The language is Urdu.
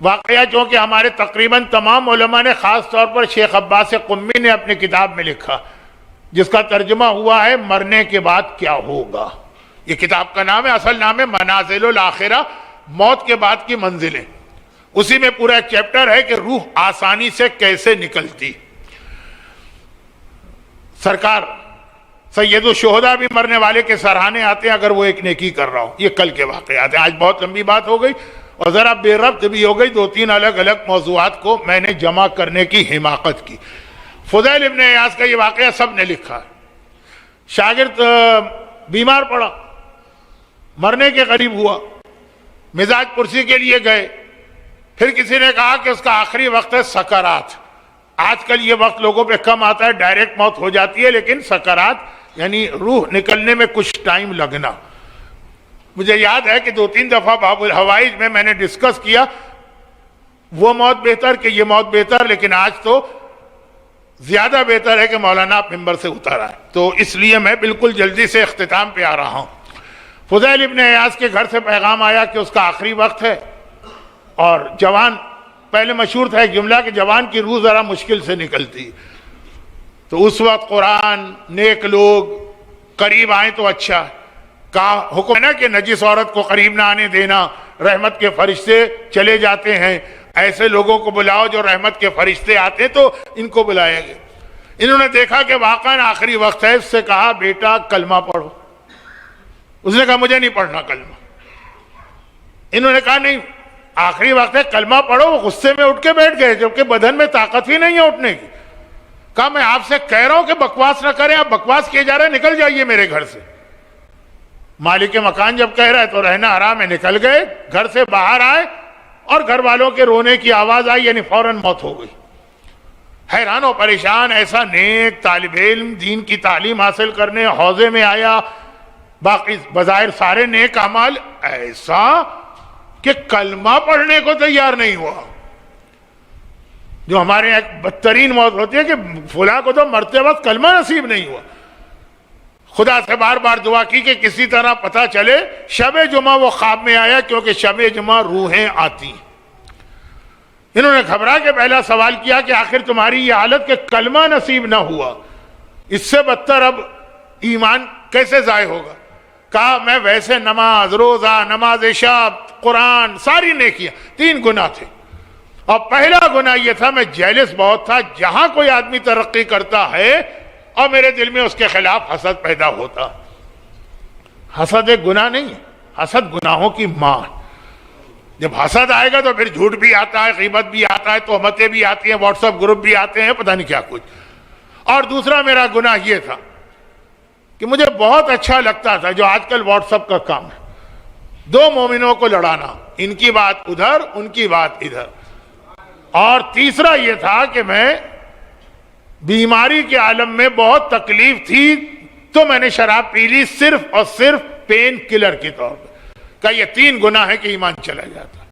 واقعہ چونکہ ہمارے تقریباً تمام علماء نے، خاص طور پر شیخ عباس قمی نے اپنی کتاب میں لکھا، جس کا ترجمہ ہوا ہے مرنے کے بعد کیا ہوگا. یہ کتاب کا نام ہے، اصل نام ہے منازل الاخرہ، موت کے بعد کی منزلیں. اسی میں پورا ایک چیپٹر ہے کہ روح آسانی سے کیسے نکلتی. سرکار سید الشہداء بھی مرنے والے کے سراہنے آتے ہیں اگر وہ ایک نیکی کر رہا ہو. یہ کل کے واقعات ہیں. آج بہت لمبی بات ہو گئی اور ذرا بے ربط بھی ہو گئی. 2-3 الگ الگ موضوعات کو میں نے جمع کرنے کی حماقت کی. فضیل ابن عیاض کا یہ واقعہ سب نے لکھا ہے. شاگرد بیمار پڑا، مرنے کے قریب ہوا، مزاج پرسی کے لیے گئے. پھر کسی نے کہا کہ اس کا آخری وقت ہے سکرات. آج کل یہ وقت لوگوں پہ کم آتا ہے، ڈائریکٹ موت ہو جاتی ہے، لیکن سکرات یعنی روح نکلنے میں کچھ ٹائم لگنا. مجھے یاد ہے کہ 2-3 دفعہ باب الحوائج میں نے ڈسکس کیا وہ موت بہتر کہ یہ موت بہتر، لیکن آج تو زیادہ بہتر ہے کہ مولانا آپ ممبر سے اتر آئے. تو اس لیے میں بالکل جلدی سے اختتام پہ آ رہا ہوں. فضیل ابن عیاض کے گھر سے پیغام آیا کہ اس کا آخری وقت ہے، اور جوان، پہلے مشہور تھا ایک جملہ کہ جوان کی روح ذرا مشکل سے نکلتی. تو اس وقت قرآن، نیک لوگ قریب آئیں تو اچھا. کہا حکم ہے نا کہ نجس عورت کو قریب نہ آنے دینا، رحمت کے فرشتے چلے جاتے ہیں، ایسے لوگوں کو بلاؤ جو رحمت کے فرشتے آتے ہیں، تو ان کو بلائے گئے. انہوں نے دیکھا کہ واقعاً آخری وقت ہے. اس سے کہا بیٹا کلمہ پڑھو. اس نے کہا مجھے نہیں پڑھنا کلمہ. انہوں نے کہا نہیں آخری وقت ہے کلمہ پڑھو. وہ غصے میں اٹھ کے بیٹھ گئے جبکہ بدن میں طاقت ہی نہیں ہے اٹھنے کی. کہا میں آپ سے کہہ رہا ہوں کہ بکواس نہ کریں، آپ بکواس کیے جا رہے ہیں، نکل جائیے میرے گھر سے. مالک مکان جب کہہ رہا ہے تو رہنا حرام ہے. نکل گئے، گھر سے باہر آئے اور گھر والوں کے رونے کی آواز آئی، یعنی فوراً موت ہو گئی. حیران و پریشان ایسا نیک طالب علم دین کی تعلیم حاصل کرنے حوضے میں آیا، باقی بظاہر سارے نیک اعمال، ایسا کہ کلمہ پڑھنے کو تیار نہیں ہوا. جو ہمارے یہاں ایک بدترین موت ہوتی ہے کہ فلاں کو تو مرتے وقت کلمہ نصیب نہیں ہوا. خدا سے بار بار دعا کی کہ کسی طرح پتہ چلے. شب جمعہ وہ خواب میں آیا، کیونکہ شب جمعہ روحیں آتی. انہوں نے گھبرا کے پہلا سوال کیا کہ آخر تمہاری یہ حالت کہ کلمہ نصیب نہ ہوا، اس سے بدتر اب ایمان کیسے ضائع ہوگا؟ کہا میں ویسے نماز، روزہ، نماز عشاء، قرآن، ساری نیکیاں، 3 گناہ تھے. اور پہلا گناہ یہ تھا میں جیلس بہت تھا. جہاں کوئی آدمی ترقی کرتا ہے اور میرے دل میں اس کے خلاف حسد پیدا ہوتا. حسد ایک گناہ نہیں ہے، حسد گناہوں کی ماں. جب حسد آئے گا تو پھر جھوٹ بھی آتا ہے، غیبت بھی آتا ہے، تہمتیں بھی آتی ہیں، واٹس ایپ گروپ بھی آتے ہیں، پتہ نہیں کیا کچھ. اور دوسرا میرا گناہ یہ تھا کہ مجھے بہت اچھا لگتا تھا جو آج کل واٹس ایپ کا کام ہے، 2 مومنوں کو لڑانا، ان کی بات ادھر ان کی بات ادھر. اور تیسرا یہ تھا کہ میں بیماری کے عالم میں بہت تکلیف تھی تو میں نے شراب پی لی، صرف اور صرف پین کلر کے طور پہ. کہ یہ 3 گناہ ہے کہ ایمان چلا جاتا.